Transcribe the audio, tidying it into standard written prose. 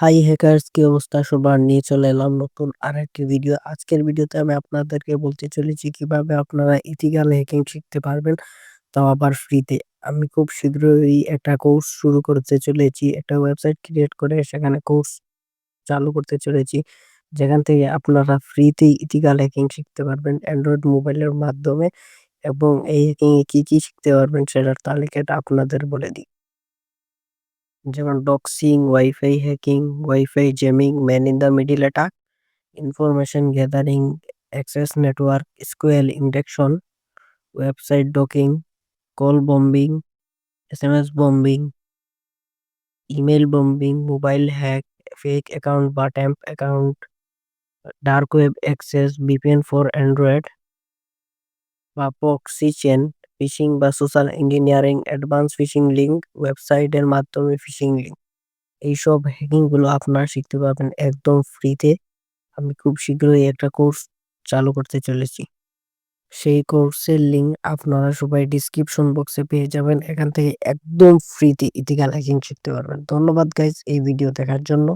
High hackers, কি অবস্থা সবার? নিয়ে চলে এলাম নতুন আরেকটি ভিডিও। আজকের ভিডিওতে আমি আপনাদেরকে বলতে চলেছি কিভাবে আপনারা ইথিক্যাল হ্যাকিং শিখতে পারবেন, তাও আবার ফ্রিতে। আমি খুব শীঘ্রই একটা কোর্স শুরু করতে চলেছি, একটা ওয়েবসাইট ক্রিয়েট করে সেখানে কোর্স চালু করতে চলেছি, যেখান থেকে আপনারা ফ্রিতে ইথিক্যাল হ্যাকিং শিখতে পারবেন অ্যান্ড্রয়েড মোবাইলের মাধ্যমে। এবং এই হ্যাকিং এ কি কি শিখতে পারবেন সেটার তালিকাটা আপনাদের বলে দিই। যেমন doxing, wifi hacking, wifi jamming, man in the middle attack, information gathering, access network, SQL injection, website docking, call bombing, SMS bombing, email bombing, mobile hack, fake account বা temp account, dark web access, VPN for Android বা proxy chain, phishing বা social engineering, advance phishing link, ওয়েবসাইটের মাধ্যমে fishing link. এইসব hacking গুলো আপনারা শিখতে পারবেন একদম ফ্রিতে। আমি খুব শীঘ্রই একটা কোর্স চালু করতে চলেছি। সেই কোর্সের লিঙ্ক আপনারা সবাই ডিসক্রিপশন বক্সে পেয়ে যাবেন। এখান থেকে একদম ফ্রিতে ইথিক্যাল হ্যাকিং শিখতে পারবেন। ধন্যবাদ গাইস এই ভিডিও দেখার জন্য।